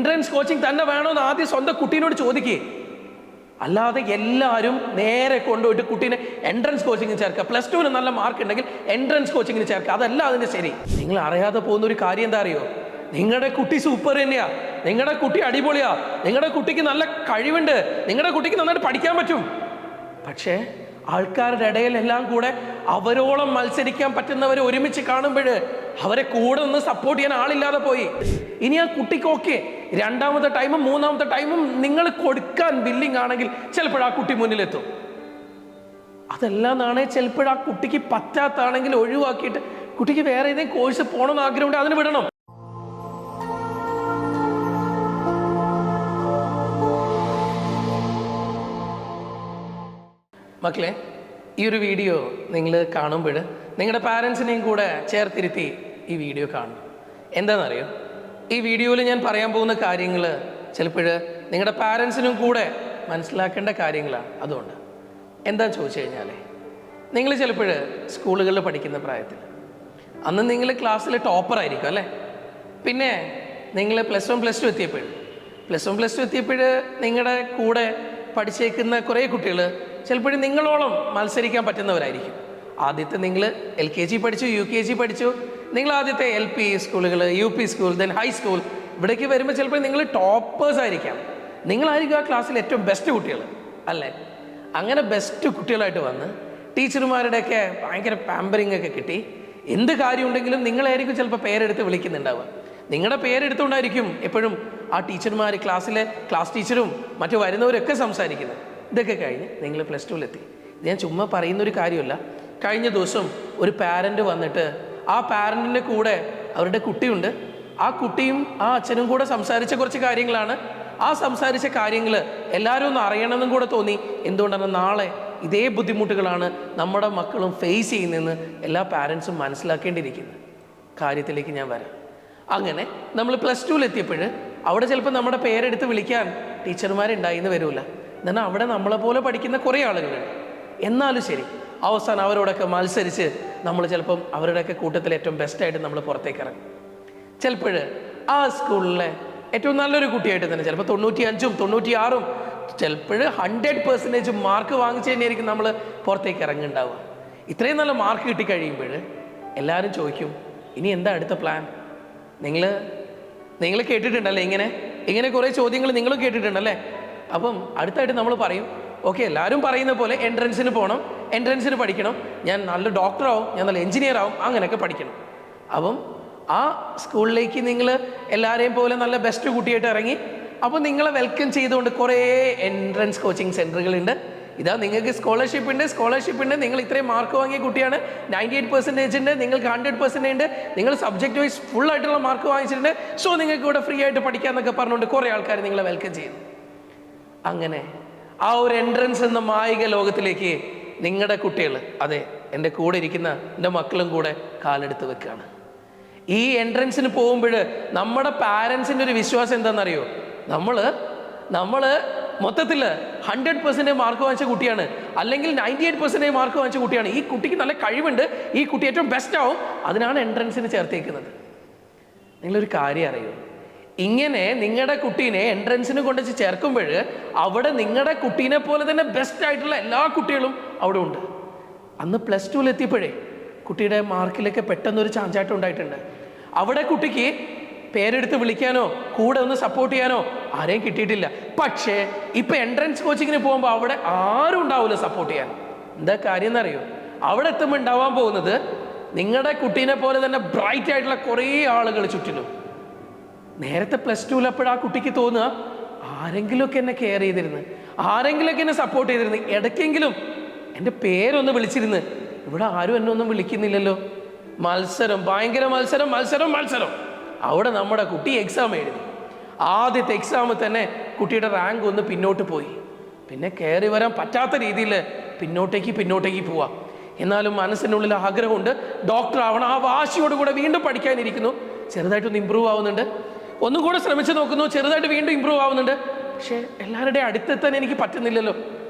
Entrance coaching തന്നെ വേണമെന്ന് ആദ്യം സ്വന്തം കുട്ടീനോട് ചോദിക്കേ. അല്ലാതെ എല്ലാവരും നേരെ കൊണ്ടുപോയിട്ട് കുട്ടീനെ എൻട്രൻസ് കോച്ചിങ്ങിന് ചേർക്കുക. +2 നല്ല മാർക്ക് ഉണ്ടെങ്കിൽ എൻട്രൻസ് കോച്ചിങ്ങിന് ചേർക്കുക. അതല്ല അതിൻ്റെ ശരി. നിങ്ങൾ അറിയാതെ പോകുന്ന ഒരു കാര്യം എന്താ അറിയോ? നിങ്ങളുടെ കുട്ടി സൂപ്പർ തന്നെയാ, നിങ്ങളുടെ കുട്ടി അടിപൊളിയാ, നിങ്ങളുടെ കുട്ടിക്ക് നല്ല കഴിവുണ്ട്, നിങ്ങളുടെ കുട്ടിക്ക് നന്നായിട്ട് പഠിക്കാൻ പറ്റും. പക്ഷേ ആൾക്കാരുടെ ഇടയിൽ എല്ലാം കൂടെ അവരോളം മത്സരിക്കാൻ പറ്റുന്നവർ ഒരുമിച്ച് കാണുമ്പോൾ അവരെ കൂടെ നിന്ന് സപ്പോർട്ട് ചെയ്യാൻ ആളില്ലാതെ പോയി. ഇനി ആ കുട്ടിക്ക് ഓക്കെ രണ്ടാമത്തെ ടൈമും മൂന്നാമത്തെ ടൈമും നിങ്ങൾ കൊടുക്കാൻ വില്ലിങ് ആണെങ്കിൽ ചിലപ്പോൾ ആ കുട്ടി മുന്നിലെത്തും. അതെല്ലാം നാണേ ചിലപ്പോൾ ആ കുട്ടിക്ക് പറ്റാത്താണെങ്കിൽ ഒഴിവാക്കിയിട്ട് കുട്ടിക്ക് വേറെ ഏതെങ്കിലും കോഴ്സ് പോകണമെന്ന് ആഗ്രഹമുണ്ട്, അതിന് വിടണം. മക്കളെ, ഈ ഒരു വീഡിയോ നിങ്ങൾ കാണുമ്പോൾ നിങ്ങളുടെ പാരൻസിനെയും കൂടെ ചേർത്തിരുത്തി ഈ വീഡിയോ കാണണം. എന്താണെന്നറിയോ, ഈ വീഡിയോയിൽ ഞാൻ പറയാൻ പോകുന്ന കാര്യങ്ങൾ ചിലപ്പോൾ നിങ്ങളുടെ പാരൻസിനും കൂടെ മനസ്സിലാക്കേണ്ട കാര്യങ്ങളാണ്. അതുകൊണ്ട് എന്താണെന്ന് ചോദിച്ചു കഴിഞ്ഞാൽ, നിങ്ങൾ ചിലപ്പോൾ സ്കൂളുകളിൽ പഠിക്കുന്ന പ്രായത്തിൽ അന്ന് നിങ്ങൾ ക്ലാസ്സിൽ ടോപ്പറായിരിക്കും അല്ലേ. പിന്നെ നിങ്ങൾ +1 +2 എത്തിയപ്പോൾ നിങ്ങളുടെ കൂടെ പഠിച്ചേക്കുന്ന കുറേ കുട്ടികൾ ചിലപ്പോഴും നിങ്ങളോളം മത്സരിക്കാൻ പറ്റുന്നവരായിരിക്കും. ആദ്യത്തെ നിങ്ങൾ LKG പഠിച്ചു, UKG പഠിച്ചു, നിങ്ങൾ ആദ്യത്തെ LP സ്കൂളുകൾ, UP സ്കൂൾ, ദെൻ ഹൈസ്കൂൾ, ഇവിടേക്ക് വരുമ്പോൾ ചിലപ്പോൾ നിങ്ങൾ ടോപ്പേഴ്സ് ആയിരിക്കാം. നിങ്ങളായിരിക്കും ആ ക്ലാസ്സിൽ ഏറ്റവും ബെസ്റ്റ് കുട്ടികൾ അല്ലേ. അങ്ങനെ ബെസ്റ്റ് കുട്ടികളായിട്ട് വന്ന് ടീച്ചർമാരുടെയൊക്കെ ഭയങ്കര പാമ്പറിങ് ഒക്കെ കിട്ടി. എന്ത് കാര്യം ഉണ്ടെങ്കിലും നിങ്ങളായിരിക്കും ചിലപ്പോൾ പേരെടുത്ത് വിളിക്കുന്നുണ്ടാവുക. നിങ്ങളുടെ പേരെടുത്തുകൊണ്ടായിരിക്കും എപ്പോഴും ആ ടീച്ചർമാർ ക്ലാസ്സിലെ ക്ലാസ് ടീച്ചറും മറ്റു വരുന്നവരൊക്കെ സംസാരിക്കുന്നത്. ഇതൊക്കെ കഴിഞ്ഞ് നിങ്ങൾ +2 ഇത് ഞാൻ ചുമ്മാ പറയുന്നൊരു കാര്യമല്ല. കഴിഞ്ഞ ദിവസം ഒരു പാരൻ്റ് വന്നിട്ട് ആ പാരൻറ്റിൻ്റെ കൂടെ അവരുടെ കുട്ടിയുണ്ട്. ആ കുട്ടിയും ആ അച്ഛനും കൂടെ സംസാരിച്ച കുറച്ച് കാര്യങ്ങളാണ്. ആ സംസാരിച്ച കാര്യങ്ങൾ എല്ലാവരും ഒന്ന് അറിയണമെന്നും കൂടെ തോന്നി. എന്തുകൊണ്ടാണ് നാളെ ഇതേ ബുദ്ധിമുട്ടുകളാണ് നമ്മുടെ മക്കളും ഫേസ് ചെയ്യുന്നതെന്ന് എല്ലാ പാരൻസും മനസ്സിലാക്കേണ്ടിയിരിക്കുന്നത്. കാര്യത്തിലേക്ക് ഞാൻ വരാം. അങ്ങനെ നമ്മൾ +2 അവിടെ ചിലപ്പോൾ നമ്മുടെ പേരെടുത്ത് വിളിക്കാൻ ടീച്ചർമാരുണ്ടായിന്ന് വരില്ല. എന്നാൽ അവിടെ നമ്മളെപ്പോലെ പഠിക്കുന്ന കുറേ ആളുകളുണ്ട്. എന്നാലും ശരി, അവസാനം അവരോടൊക്കെ മത്സരിച്ച് നമ്മൾ ചിലപ്പം അവരുടെയൊക്കെ കൂട്ടത്തിൽ ഏറ്റവും ബെസ്റ്റായിട്ട് നമ്മൾ പുറത്തേക്ക് ഇറങ്ങും. ചിലപ്പോൾ ആ സ്കൂളിലെ ഏറ്റവും നല്ലൊരു കുട്ടിയായിട്ട് തന്നെ ചിലപ്പോൾ 95ഉം 96ഉം ചിലപ്പോൾ 100% മാർക്ക് വാങ്ങിച്ച് തന്നെയായിരിക്കും നമ്മൾ പുറത്തേക്ക് ഇറങ്ങുന്നുണ്ടാവുക. ഇത്രയും നല്ല മാർക്ക് കിട്ടിക്കഴിയുമ്പോൾ എല്ലാവരും ചോദിക്കും, ഇനി എന്താ അടുത്ത പ്ലാൻ? നിങ്ങൾ കേട്ടിട്ടുണ്ടല്ലേ, ഇങ്ങനെ കുറേ ചോദ്യങ്ങൾ നിങ്ങളും കേട്ടിട്ടുണ്ടല്ലേ. അപ്പം അടുത്തായിട്ട് നമ്മൾ പറയും, ഓക്കെ എല്ലാവരും പറയുന്ന പോലെ എൻട്രൻസിന് പോകണം, എൻട്രൻസിന് പഠിക്കണം, ഞാൻ നല്ല ഡോക്ടറാവും, ഞാൻ നല്ല എഞ്ചിനീയർ ആവും, അങ്ങനെയൊക്കെ പഠിക്കണം. അപ്പം ആ സ്കൂളിലേക്ക് നിങ്ങൾ എല്ലാവരെയും പോലെ നല്ല ബെസ്റ്റ് കുട്ടിയായിട്ട് ഇറങ്ങി. അപ്പോൾ നിങ്ങളെ വെൽക്കം ചെയ്തുകൊണ്ട് കുറേ എൻട്രൻസ് കോച്ചിങ് സെൻറ്ററുകളുണ്ട്. ഇതാ നിങ്ങൾക്ക് സ്കോളർഷിപ്പ് ഉണ്ട്, നിങ്ങൾ ഇത്രയും മാർക്ക് വാങ്ങിയ കുട്ടിയാണ്, 98% ഉണ്ട്, നിങ്ങൾക്ക് 100% ഉണ്ട്, നിങ്ങൾ സബ്ജക്റ്റ് വൈസ് ഫുള്ളായിട്ടുള്ള മാർക്ക് വാങ്ങിച്ചിട്ടുണ്ട്, സോ നിങ്ങൾക്ക് ഇവിടെ ഫ്രീ ആയിട്ട് പഠിക്കാമെന്നൊക്കെ പറഞ്ഞുകൊണ്ട് കുറേ ആൾക്കാർ നിങ്ങളെ വെൽക്കം ചെയ്യുന്നു. അങ്ങനെ ആ ഒരു എൻട്രൻസ് എന്ന മായിക ലോകത്തിലേക്ക് നിങ്ങളുടെ കുട്ടികൾ, അതെ എൻ്റെ കൂടെ ഇരിക്കുന്ന എൻ്റെ മക്കളും കൂടെ കാലെടുത്ത് വെക്കുകയാണ്. ഈ എൻട്രൻസിന് പോകുമ്പോൾ നമ്മുടെ പാരൻസിൻ്റെ ഒരു വിശ്വാസം എന്താണെന്നറിയോ? നമ്മൾ മൊത്തത്തിൽ 100% മാർക്ക് വാങ്ങിച്ച കുട്ടിയാണ്, അല്ലെങ്കിൽ 98% മാർക്ക് വാങ്ങിച്ച കുട്ടിയാണ്. ഈ കുട്ടിക്ക് നല്ല കഴിവുണ്ട്, ഈ കുട്ടി ഏറ്റവും ബെസ്റ്റ് ആവും, അതിനാണ് എൻട്രൻസിന് ചേർത്തേക്കുന്നത്. നിങ്ങളൊരു കാര്യം അറിയോ? ഇങ്ങനെ നിങ്ങളുടെ കുട്ടീനെ എൻട്രൻസിന് കൊണ്ട് ചേർക്കുമ്പോൾ അവിടെ നിങ്ങളുടെ കുട്ടീനെ പോലെ തന്നെ ബെസ്റ്റ് ആയിട്ടുള്ള എല്ലാ കുട്ടികളും അവിടെ ഉണ്ട്. അന്ന് +2 കുട്ടിയുടെ മാർക്കിലൊക്കെ പെട്ടെന്നൊരു ചാഞ്ചാട്ടം ഉണ്ടായിട്ടുണ്ട്. അവിടെ കുട്ടിക്ക് പേരെടുത്ത് വിളിക്കാനോ കൂടെ ഒന്ന് സപ്പോർട്ട് ചെയ്യാനോ ആരെയും കിട്ടിയിട്ടില്ല. പക്ഷേ ഇപ്പം എൻട്രൻസ് കോച്ചിങ്ങിന് പോകുമ്പോൾ അവിടെ ആരും ഉണ്ടാവില്ല സപ്പോർട്ട് ചെയ്യാൻ. എന്താ കാര്യം എന്നറിയോ? അവിടെ എത്തുമ്പോൾ ഉണ്ടാവാൻ പോകുന്നത് നിങ്ങളുടെ കുട്ടീനെ പോലെ തന്നെ ബ്രൈറ്റ് ആയിട്ടുള്ള കുറേ ആളുകൾ ചുറ്റിനും. നേരത്തെ +2 ആ കുട്ടിക്ക് തോന്നുക, ആരെങ്കിലുമൊക്കെ എന്നെ കെയർ ചെയ്തിരുന്നു, ആരെങ്കിലുമൊക്കെ എന്നെ സപ്പോർട്ട് ചെയ്തിരുന്നു, ഇടയ്ക്കെങ്കിലും എൻ്റെ പേരൊന്ന് വിളിച്ചിരുന്ന്. ഇവിടെ ആരും എന്നെ ഒന്നും വിളിക്കുന്നില്ലല്ലോ. മത്സരം, ഭയങ്കര മത്സരം. അവിടെ നമ്മുടെ കുട്ടി എക്സാം എഴുതി. ആദ്യത്തെ എക്സാമിൽ തന്നെ കുട്ടിയുടെ റാങ്ക് ഒന്ന് പിന്നോട്ട് പോയി. പിന്നെ കയറി വരാൻ പറ്റാത്ത രീതിയിൽ പിന്നോട്ടേക്ക് പോവാം. എന്നാലും മനസ്സിനുള്ളിൽ ആഗ്രഹമുണ്ട്, ഡോക്ടർ ആവണം. ആ വാശിയോടുകൂടെ വീണ്ടും പഠിക്കാനിരിക്കുന്നു. ചെറുതായിട്ടൊന്ന് ഇമ്പ്രൂവ് ആവുന്നുണ്ട്, ഒന്നും കൂടെ ശ്രമിച്ചു നോക്കുന്നു, ചെറുതായിട്ട് വീണ്ടും ഇമ്പ്രൂവ് ആവുന്നുണ്ട്. പക്ഷേ എല്ലാവരുടെയും അടുത്തെത്താൻ എനിക്ക് പറ്റുന്നില്ലല്ലോ.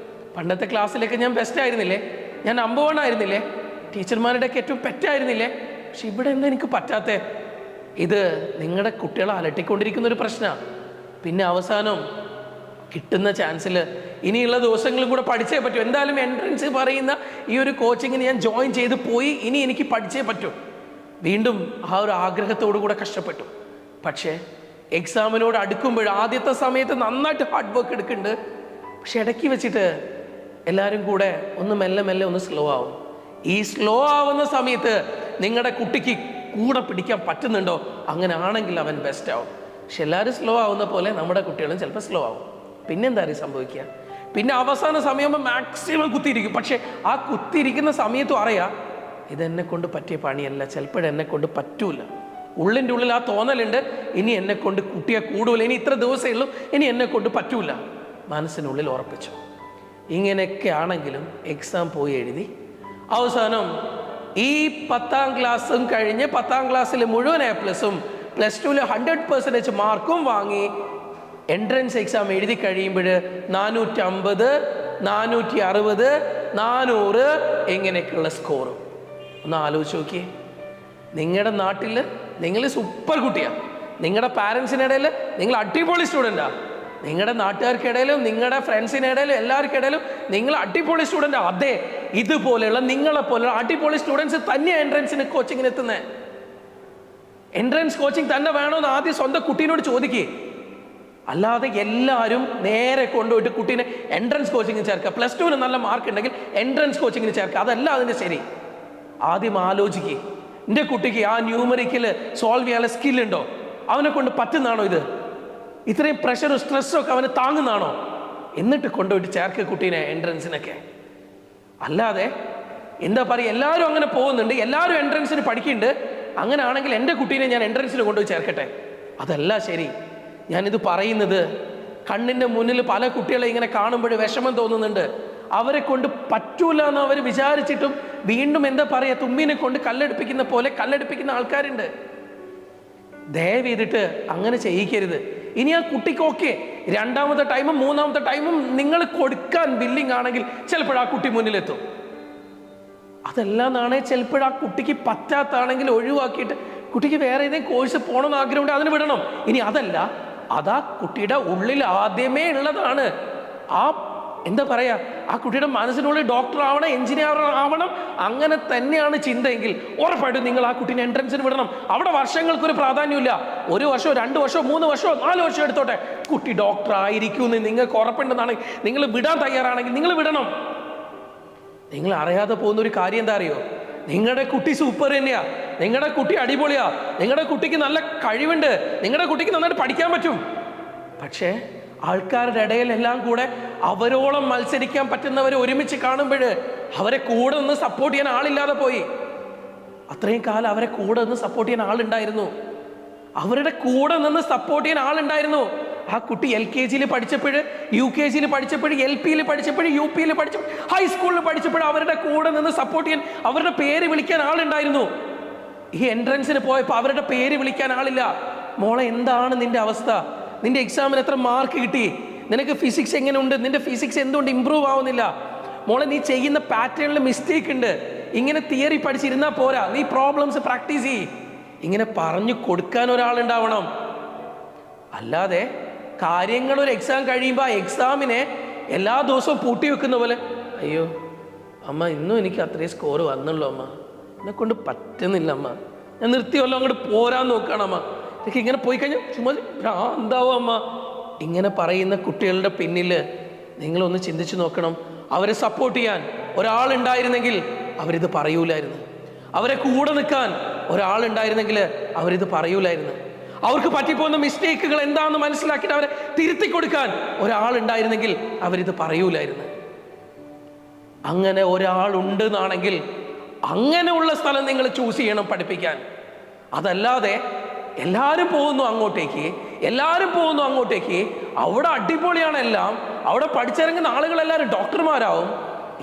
പണ്ടത്തെ ക്ലാസ്സിലൊക്കെ ഞാൻ ബെസ്റ്റ് ആയിരുന്നില്ലേ, ഞാൻ നമ്പർ 1 ആയിരുന്നില്ലേ, ടീച്ചർമാരുടെയൊക്കെ ഏറ്റവും പെറ്റായിരുന്നില്ലേ. പക്ഷെ ഇവിടെ എന്താ എനിക്ക് പറ്റാത്തേ? ഇത് നിങ്ങളുടെ കുട്ടികളെ അലട്ടിക്കൊണ്ടിരിക്കുന്ന ഒരു പ്രശ്നമാണ്. പിന്നെ അവസാനം കിട്ടുന്ന ചാൻസിൽ ഇനിയുള്ള ദിവസങ്ങളും കൂടെ പഠിച്ചേ പറ്റൂ. എന്തായാലും എൻട്രൻസ് പറയുന്ന ഈ ഒരു കോച്ചിങ്ങിന് ഞാൻ ജോയിൻ ചെയ്ത് പോയി, ഇനി എനിക്ക് പഠിച്ചേ പറ്റൂ. വീണ്ടും ആ ഒരു ആഗ്രഹത്തോടു കൂടെ കഷ്ടപ്പെട്ടു. പക്ഷേ എക്സാമിനോട് അടുക്കുമ്പോൾ ആദ്യത്തെ സമയത്ത് നന്നായിട്ട് ഹാർഡ് വർക്ക് എടുക്കുന്നുണ്ട്. പക്ഷെ ഇടയ്ക്ക് വെച്ചിട്ട് എല്ലാവരും കൂടെ ഒന്ന് മെല്ലെ മെല്ലെ ഒന്ന് സ്ലോ ആവും. ഈ സ്ലോ ആവുന്ന സമയത്ത് നിങ്ങളുടെ കുട്ടിക്ക് കൂടെ പിടിക്കാൻ പറ്റുന്നുണ്ടോ? അങ്ങനെ ആണെങ്കിൽ അവൻ ബെസ്റ്റ് ആവും. പക്ഷെ എല്ലാവരും സ്ലോ ആവുന്ന പോലെ നമ്മുടെ കുട്ടികളും ചിലപ്പോൾ സ്ലോ ആവും. പിന്നെന്താ അറിയാം സംഭവിക്കുക? പിന്നെ അവസാന സമയമാകുമ്പോൾ മാക്സിമം കുത്തിയിരിക്കും. പക്ഷെ ആ കുത്തിയിരിക്കുന്ന സമയത്തും അറിയാം ഇതെന്നെ കൊണ്ട് പറ്റിയ പണിയല്ല, ചിലപ്പോഴെന്നെ കൊണ്ട് പറ്റൂല. ഉള്ളിൻ്റെ ഉള്ളിൽ ആ തോന്നലുണ്ട്, ഇനി എന്നെ കൊണ്ട് കുട്ടിയെ കൂടൂല, ഇനി ഇത്ര ദിവസമേ ഉള്ളൂ, ഇനി എന്നെ കൊണ്ട് പറ്റൂല. മനസ്സിനുള്ളിൽ ഉറപ്പിച്ചു. ഇങ്ങനെയൊക്കെ ആണെങ്കിലും എക്സാം പോയി എഴുതി അവസാനം ഈ 10ാം ക്ലാസ്സും കഴിഞ്ഞ് 10ാം ക്ലാസ്സിൽ മുഴുവൻ A+ഉം +2 100% മാർക്കും വാങ്ങി എൻട്രൻസ് എക്സാം എഴുതി കഴിയുമ്പോൾ 450, 460, 400 എങ്ങനെയൊക്കെയുള്ള സ്കോറും ഒന്ന് ആലോചിച്ച് നോക്കിയേ. നിങ്ങളുടെ നാട്ടിൽ നിങ്ങൾ സൂപ്പർ കുട്ടിയാണ്, നിങ്ങളുടെ പാരൻസിനിടയിൽ നിങ്ങൾ അടിപൊളി സ്റ്റുഡൻറ്റാണ്, നിങ്ങളുടെ നാട്ടുകാർക്കിടയിലും നിങ്ങളുടെ ഫ്രണ്ട്സിനിടയിലും എല്ലാവർക്കിടയിലും നിങ്ങൾ അടിപൊളി സ്റ്റുഡൻറ്റാണ്. അതെ, ഇതുപോലെയുള്ള നിങ്ങളെപ്പോലെയുള്ള അടിപൊളി സ്റ്റുഡൻസ് തന്നെയാണ് എൻട്രൻസിന് കോച്ചിങ്ങിന് എത്തുന്നത്. എൻട്രൻസ് കോച്ചിങ് തന്നെ വേണമെന്ന് ആദ്യം സ്വന്തം കുട്ടീനോട് ചോദിക്കേ. അല്ലാതെ എല്ലാവരും നേരെ കൊണ്ടുപോയിട്ട് കുട്ടീനെ എൻട്രൻസ് കോച്ചിങ്ങിന് ചേർക്കുക, +2 നല്ല മാർക്ക് ഉണ്ടെങ്കിൽ എൻട്രൻസ് കോച്ചിങ്ങിന് ചേർക്കുക, അതല്ല അതിൻ്റെ ശരി. ആദ്യം ആലോചിക്കുക, എൻ്റെ കുട്ടിക്ക് ആ ന്യൂമറിക്കൽ സോൾവ് ചെയ്യാനുള്ള സ്കില്ലുണ്ടോ? അവനെ കൊണ്ട് പറ്റുന്നതാണോ ഇത്? ഇത്രയും പ്രഷറും സ്ട്രെസ്സും ഒക്കെ അവന് താങ്ങുന്നതാണോ? എന്നിട്ട് കൊണ്ടുപോയിട്ട് ചേർക്കുക കുട്ടീനെ എൻട്രൻസിനൊക്കെ. അല്ലാതെ എന്താ പറയുക, എല്ലാവരും അങ്ങനെ പോകുന്നുണ്ട്, എല്ലാവരും എൻട്രൻസിന് പഠിക്കുന്നുണ്ട്, അങ്ങനെ ആണെങ്കിൽ എൻ്റെ കുട്ടീനെ ഞാൻ എൻട്രൻസിന് കൊണ്ടുപോയി ചേർക്കട്ടെ, അതല്ല ശരി. ഞാനിത് പറയുന്നത് കണ്ണിൻ്റെ മുന്നിൽ പല കുട്ടികളെ ഇങ്ങനെ കാണുമ്പോൾ വിഷമം തോന്നുന്നുണ്ട്. അവരെ കൊണ്ട് പറ്റൂല എന്ന് അവർ വിചാരിച്ചിട്ടും വീണ്ടും എന്താ പറയുക, തുമ്മിനെ കൊണ്ട് കല്ലെടുപ്പിക്കുന്ന പോലെ കല്ലെടുപ്പിക്കുന്ന ആൾക്കാരുണ്ട്. ദയവ് ചെയ്തിട്ട് അങ്ങനെ ചെയ്യിക്കരുത്. ഇനി ആ കുട്ടിക്കൊക്കെ 2ാമത്തെ ടൈമും 3ാമത്തെ ടൈമും നിങ്ങൾ കൊടുക്കാൻ ബില്ലിംഗ് ആണെങ്കിൽ ചിലപ്പോൾ ആ കുട്ടി മുന്നിലെത്തും. അതല്ലാന്നാണെ ചിലപ്പോൾ ആ കുട്ടിക്ക് പറ്റാത്താണെങ്കിൽ ഒഴിവാക്കിയിട്ട് കുട്ടിക്ക് വേറെ ഏതെങ്കിലും കോഴ്സ് പോകണമെന്ന് ആഗ്രഹമുണ്ട്, അതിന് വിടണം. ഇനി അതല്ല, അതാ കുട്ടിയുടെ ഉള്ളിൽ ആദ്യമേ ഉള്ളതാണ്. ആ എന്താ പറയുക, ആ കുട്ടിയുടെ മനസ്സിനുള്ളിൽ ഡോക്ടർ ആവണം, എഞ്ചിനീയർ ആവണം, അങ്ങനെ തന്നെയാണ് ചിന്തയെങ്കിൽ ഉറപ്പായിട്ടും നിങ്ങൾ ആ കുട്ടീനെ എൻട്രൻസിന് വിടണം. അവിടെ വർഷങ്ങൾക്കൊരു പ്രാധാന്യമില്ല. 1 വർഷമോ 2 വർഷമോ 3 വർഷമോ 4 വർഷമോ എടുത്തോട്ടെ, കുട്ടി ഡോക്ടർ ആയിരിക്കുമെന്ന് നിങ്ങൾക്ക് ഉറപ്പുണ്ടെന്നാണെങ്കിൽ, നിങ്ങൾ വിടാൻ തയ്യാറാണെങ്കിൽ നിങ്ങൾ വിടണം. നിങ്ങൾ അറിയാതെ പോകുന്നൊരു കാര്യം എന്താ അറിയോ? നിങ്ങളുടെ കുട്ടി സൂപ്പർ തന്നെയാ, നിങ്ങളുടെ കുട്ടി അടിപൊളിയാ, നിങ്ങളുടെ കുട്ടിക്ക് നല്ല കഴിവുണ്ട്, നിങ്ങളുടെ കുട്ടിക്ക് നന്നായിട്ട് പഠിക്കാൻ പറ്റും. പക്ഷേ ആൾക്കാരുടെ ഇടയിലെല്ലാം കൂടെ അവരോളം മത്സരിക്കാൻ പറ്റുന്നവരെ ഒരുമിച്ച് കാണുമ്പോൾ അവരെ കൂടെ നിന്ന് സപ്പോർട്ട് ചെയ്യാൻ ആളില്ലാതെ പോയി. അത്രയും കാലം അവരെ കൂടെ നിന്ന് സപ്പോർട്ട് ചെയ്യാൻ ആളുണ്ടായിരുന്നു, അവരുടെ കൂടെ നിന്ന് സപ്പോർട്ട് ചെയ്യാൻ ആളുണ്ടായിരുന്നു. ആ കുട്ടി LKG പഠിച്ചപ്പോൾ, UKG പഠിച്ചപ്പോൾ, LP പഠിച്ചപ്പോൾ, UP പഠിച്ചപ്പോൾ, ഹൈസ്കൂളിൽ പഠിച്ചപ്പോൾ അവരുടെ കൂടെ നിന്ന് സപ്പോർട്ട് ചെയ്യാൻ, അവരുടെ പേര് വിളിക്കാൻ ആളുണ്ടായിരുന്നു. ഈ എൻട്രൻസിന് പോയപ്പോൾ അവരുടെ പേര് വിളിക്കാൻ ആളില്ല. മോളെ, എന്താണ് നിന്റെ അവസ്ഥ? നിന്റെ എക്സാമിന് എത്ര മാർക്ക് കിട്ടി? നിനക്ക് ഫിസിക്സ് എങ്ങനെയുണ്ട്? നിന്റെ ഫിസിക്സ് എന്തുകൊണ്ട് ഇമ്പ്രൂവ് ആവുന്നില്ല? മോളെ, നീ ചെയ്യുന്ന പാറ്റേണിൽ മിസ്റ്റേക്ക് ഉണ്ട്. ഇങ്ങനെ തിയറി പഠിച്ചിരുന്നാൽ പോരാ, നീ പ്രോബ്ലംസ് പ്രാക്ടീസ് ചെയ്യ്. ഇങ്ങനെ പറഞ്ഞു കൊടുക്കാൻ ഒരാളുണ്ടാവണം. അല്ലാതെ കാര്യങ്ങൾ ഒരു എക്സാം കഴിയുമ്പോൾ ആ എക്സാമിനെ എല്ലാ ദിവസവും പൂട്ടി വെക്കുന്ന പോലെ, അയ്യോ അമ്മ, ഇന്നും എനിക്ക് അത്രയും സ്കോർ വന്നുള്ളൂ അമ്മ, എന്നെ കൊണ്ട് പറ്റുന്നില്ല അമ്മ, ഞാൻ നിർത്തിയല്ലോ, അങ്ങോട്ട് പോരാൻ നോക്കുകയാണ് അമ്മ, എനിക്ക് ഇങ്ങനെ പോയി കഴിഞ്ഞാൽ ചുമ്മാ ഭ്രാന്താവും അമ്മ. ഇങ്ങനെ പറയുന്ന കുട്ടികളുടെ പിന്നിൽ നിങ്ങളൊന്ന് ചിന്തിച്ചു നോക്കണം. അവരെ സപ്പോർട്ട് ചെയ്യാൻ ഒരാളുണ്ടായിരുന്നെങ്കിൽ അവരിത് പറയൂലായിരുന്നു. അവരെ കൂടെ നിൽക്കാൻ ഒരാളുണ്ടായിരുന്നെങ്കിൽ അവരിത് പറയൂലായിരുന്നു. അവർക്ക് പറ്റിപ്പോകുന്ന മിസ്റ്റേക്കുകൾ എന്താണെന്ന് മനസ്സിലാക്കിയിട്ട് അവരെ തിരുത്തി കൊടുക്കാൻ ഒരാളുണ്ടായിരുന്നെങ്കിൽ അവരിത് പറയൂലായിരുന്നു. അങ്ങനെ ഒരാളുണ്ട് എന്നാണെങ്കിൽ അങ്ങനെയുള്ള സ്ഥലം നിങ്ങൾ ചൂസ് ചെയ്യണം പഠിപ്പിക്കാൻ. അതല്ലാതെ എല്ലാവരും പോകുന്നു അങ്ങോട്ടേക്ക്, അവിടെ അടിപൊളിയാണ് എല്ലാം, അവിടെ പഠിച്ചിറങ്ങുന്ന ആളുകളെല്ലാവരും ഡോക്ടർമാരാവും.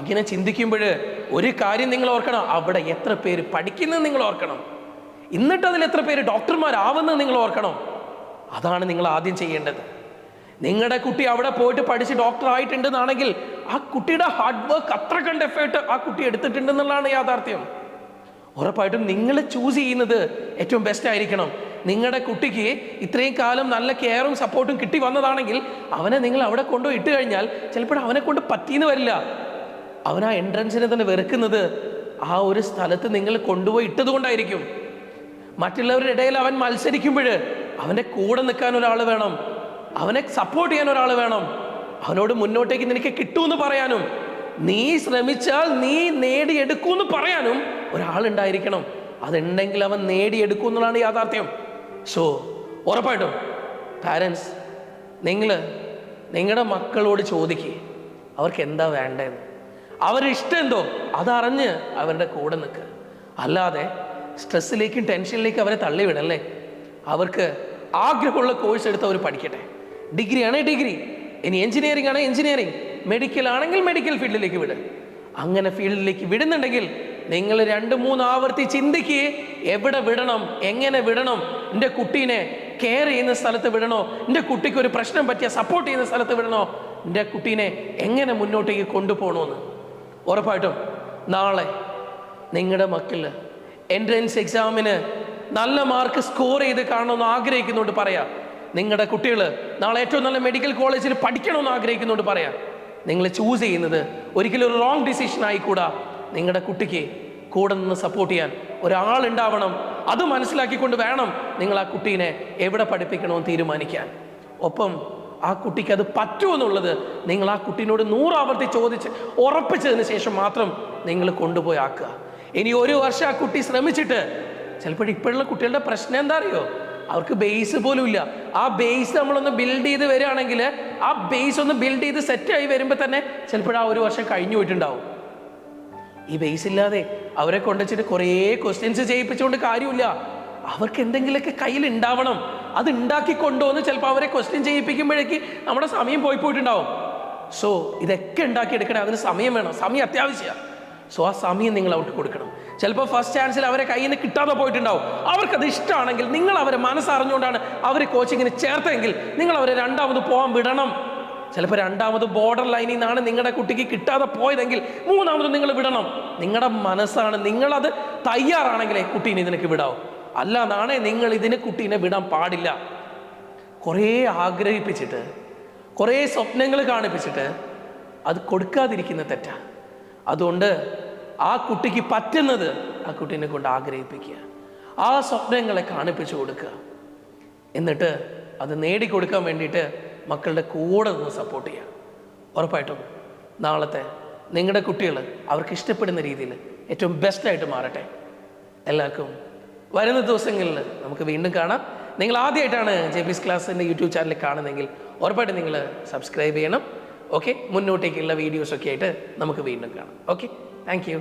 ഇങ്ങനെ ചിന്തിക്കുമ്പോൾ ഒരു കാര്യം നിങ്ങൾ ഓർക്കണം, അവിടെ എത്ര പേര് പഠിക്കുന്നത് നിങ്ങൾ ഓർക്കണം, എന്നിട്ട് അതിൽ എത്ര പേര് ഡോക്ടർമാരാവുന്നത് നിങ്ങൾ ഓർക്കണം. അതാണ് നിങ്ങൾ ആദ്യം ചെയ്യേണ്ടത്. നിങ്ങളുടെ കുട്ടി അവിടെ പോയിട്ട് പഠിച്ച് ഡോക്ടർ ആയിട്ടുണ്ടെന്നാണെങ്കിൽ ആ കുട്ടിയുടെ ഹാർഡ് വർക്ക് അത്ര കണ്ട് എഫേർട്ട് ആ കുട്ടി എടുത്തിട്ടുണ്ടെന്നുള്ളതാണ് യാഥാർത്ഥ്യം. ഉറപ്പായിട്ടും നിങ്ങൾ ചൂസ് ചെയ്യുന്നത് ഏറ്റവും ബെസ്റ്റ് ആയിരിക്കണം. നിങ്ങളുടെ കുട്ടിക്ക് ഇത്രയും കാലം നല്ല കെയറും സപ്പോർട്ടും കിട്ടി വന്നതാണെങ്കിൽ അവനെ നിങ്ങൾ അവിടെ കൊണ്ടുപോയി ഇട്ട് കഴിഞ്ഞാൽ ചിലപ്പോൾ അവനെ കൊണ്ട് പറ്റിയെന്ന് വരില്ല. അവൻ ആ എൻട്രൻസിനെ തന്നെ വെറുക്കുന്നത് ആ ഒരു സ്ഥലത്ത് നിങ്ങൾ കൊണ്ടുപോയി ഇട്ടത് കൊണ്ടായിരിക്കും. മറ്റുള്ളവരുടെ ഇടയിൽ അവൻ മത്സരിക്കുമ്പോൾ അവൻ്റെ കൂടെ നിൽക്കാൻ ഒരാൾ വേണം, അവനെ സപ്പോർട്ട് ചെയ്യാൻ ഒരാൾ വേണം, അവനോട് മുന്നോട്ടേക്ക് നിനക്ക് കിട്ടുമെന്ന് പറയാനും നീ ശ്രമിച്ചാൽ നീ നേടിയെടുക്കുമെന്ന് പറയാനും ഒരാളുണ്ടായിരിക്കണം. അതുണ്ടെങ്കിൽ അവൻ നേടിയെടുക്കും എന്നുള്ളതാണ് യാഥാർത്ഥ്യം. സോ ഉറപ്പായിട്ടും പാരൻസ്, നിങ്ങൾ നിങ്ങളുടെ മക്കളോട് ചോദിക്കുക അവർക്ക് എന്താ വേണ്ടതെന്ന്. അവരിഷ്ടം എന്തോ അതറിഞ്ഞ് അവരുടെ കൂടെ നിൽക്കുക. അല്ലാതെ സ്ട്രെസ്സിലേക്കും ടെൻഷനിലേക്കും അവരെ തള്ളിവിടല്ലേ. അവർക്ക് ആഗ്രഹമുള്ള കോഴ്സ് എടുത്ത് അവർ പഠിക്കട്ടെ. ഡിഗ്രി ആണെങ്കിൽ ഡിഗ്രി, ഇനി എഞ്ചിനീയറിംഗ് ആണെങ്കിൽ എഞ്ചിനീയറിംഗ്, മെഡിക്കൽ ആണെങ്കിൽ മെഡിക്കൽ ഫീൽഡിലേക്ക് വിട്. അങ്ങനെ ഫീൽഡിലേക്ക് വിടുന്നുണ്ടെങ്കിൽ നിങ്ങൾ 2-3 ആവർത്തി ചിന്തിക്കുക, എവിടെ വിടണം, എങ്ങനെ വിടണം, എൻ്റെ കുട്ടീനെ കെയർ ചെയ്യുന്ന സ്ഥലത്ത് വിടണോ, എൻ്റെ കുട്ടിക്ക് ഒരു പ്രശ്നം പറ്റിയ സപ്പോർട്ട് ചെയ്യുന്ന സ്ഥലത്ത് വിടണോ, എൻ്റെ കുട്ടീനെ എങ്ങനെ മുന്നോട്ടേക്ക് കൊണ്ടുപോകണമെന്ന്. ഉറപ്പായിട്ടും നാളെ നിങ്ങളുടെ മക്കൾ എൻട്രൻസ് എക്സാമിന് നല്ല മാർക്ക് സ്കോർ ചെയ്ത് കാണണമെന്ന് ആഗ്രഹിക്കുന്നുണ്ട് പറയാം. നിങ്ങളുടെ കുട്ടികൾ നാളെ ഏറ്റവും നല്ല മെഡിക്കൽ കോളേജിൽ പഠിക്കണമെന്ന് ആഗ്രഹിക്കുന്നുണ്ട് പറയാം. നിങ്ങൾ ചൂസ് ചെയ്യുന്നത് ഒരിക്കലും ഒരു റോങ് ഡിസിഷൻ ആയിക്കൂടാ. നിങ്ങളുടെ കുട്ടിക്ക് കൂടെ നിന്ന് സപ്പോർട്ട് ചെയ്യാൻ ഒരാളുണ്ടാവണം. അത് മനസ്സിലാക്കിക്കൊണ്ട് വേണം നിങ്ങൾ ആ കുട്ടീനെ എവിടെ പഠിപ്പിക്കണമെന്ന് തീരുമാനിക്കാൻ. ഒപ്പം ആ കുട്ടിക്ക് അത് പറ്റുമെന്നുള്ളത് നിങ്ങൾ ആ കുട്ടീനോട് 100 ആവർത്തി ചോദിച്ച് ഉറപ്പിച്ചതിന് ശേഷം മാത്രം നിങ്ങൾ കൊണ്ടുപോയി ആക്കുക. ഇനി 1 വർഷം ആ കുട്ടി ശ്രമിച്ചിട്ട് ചിലപ്പോൾ ഇപ്പോഴുള്ള കുട്ടികളുടെ പ്രശ്നം എന്താ അറിയോ, അവർക്ക് ബേസ് പോലും ഇല്ല. ആ ബേസ് നമ്മളൊന്ന് ബിൽഡ് ചെയ്ത് വരികയാണെങ്കിൽ ആ ബേസ് ഒന്ന് ബിൽഡ് ചെയ്ത് സെറ്റായി വരുമ്പോൾ തന്നെ ചിലപ്പോൾ ആ 1 വർഷം കഴിഞ്ഞു പോയിട്ടുണ്ടാവും. ഈ ബേസ് ഇല്ലാതെ അവരെ കൊണ്ടുവച്ചിട്ട് കുറേ ക്വസ്റ്റ്യൻസ് ചെയ്യിപ്പിച്ചുകൊണ്ട് കാര്യമില്ല. അവർക്ക് എന്തെങ്കിലുമൊക്കെ കയ്യിൽ ഉണ്ടാവണം. അത് ഉണ്ടാക്കി കൊണ്ടുവന്ന് ചിലപ്പോൾ അവരെ ക്വസ്റ്റ്യൻ ചെയ്യിപ്പിക്കുമ്പോഴേക്ക് നമ്മുടെ സമയം പോയിട്ടുണ്ടാവും. സോ ഇതൊക്കെ ഉണ്ടാക്കിയെടുക്കണേ, അതിന് സമയം വേണം, സമയം അത്യാവശ്യമാണ്. സോ ആ സമയം നിങ്ങൾ അവർക്ക് കൊടുക്കണം. ചിലപ്പോൾ ഫസ്റ്റ് ചാൻസിൽ അവരെ കയ്യിൽ നിന്ന് കിട്ടാതെ പോയിട്ടുണ്ടാവും. അവർക്കത് ഇഷ്ടമാണെങ്കിൽ നിങ്ങൾ അവരെ മനസ്സറിഞ്ഞുകൊണ്ടാണ് അവർ കോച്ചിങ്ങിന് ചേർത്തെങ്കിൽ നിങ്ങൾ അവരെ 2ാമത് പോകാൻ വിടണം. ചിലപ്പോൾ 2ാമത് ബോർഡർ ലൈനിൽ നിന്നാണ് നിങ്ങളുടെ കുട്ടിക്ക് കിട്ടാതെ പോയതെങ്കിൽ 3ാമത് നിങ്ങൾ വിടണം. നിങ്ങളുടെ മനസ്സാണ്, നിങ്ങളത് തയ്യാറാണെങ്കിലേ കുട്ടീനെ ഇതിനൊക്കെ വിടാവും. അല്ലാതെ നിങ്ങൾ ഇതിന് കുട്ടീനെ വിടാൻ പാടില്ല. കുറേ ആഗ്രഹിപ്പിച്ചിട്ട് കുറേ സ്വപ്നങ്ങൾ കാണിപ്പിച്ചിട്ട് അത് കൊടുക്കാതിരിക്കുന്ന തെറ്റാ. അതുകൊണ്ട് ആ കുട്ടിക്ക് പറ്റുന്നത് ആ കുട്ടീനെ കൊണ്ട് ആഗ്രഹിപ്പിക്കുക, ആ സ്വപ്നങ്ങളെ കാണിപ്പിച്ചു കൊടുക്കുക. എന്നിട്ട് അത് നേടിക്കൊടുക്കാൻ വേണ്ടിയിട്ട് മക്കളുടെ കൂടെ നിന്ന് സപ്പോർട്ട് ചെയ്യുക. ഉറപ്പായിട്ടും നാളത്തെ നിങ്ങളുടെ കുട്ടികൾ അവർക്ക് ഇഷ്ടപ്പെടുന്ന രീതിയിൽ ഏറ്റവും ബെസ്റ്റായിട്ട് മാറട്ടെ. എല്ലാവർക്കും വരുന്ന ദിവസങ്ങളിൽ നമുക്ക് വീണ്ടും കാണാം. നിങ്ങൾ ആദ്യമായിട്ടാണ് JP's ക്ലാസ്സിൻ്റെ യൂട്യൂബ് ചാനൽ കാണുന്നതെങ്കിൽ ഉറപ്പായിട്ടും നിങ്ങൾ സബ്സ്ക്രൈബ് ചെയ്യണം. ഓക്കെ, മുന്നോട്ടേക്കുള്ള വീഡിയോസൊക്കെ ആയിട്ട് നമുക്ക് വീണ്ടും കാണാം. Okay, thank you.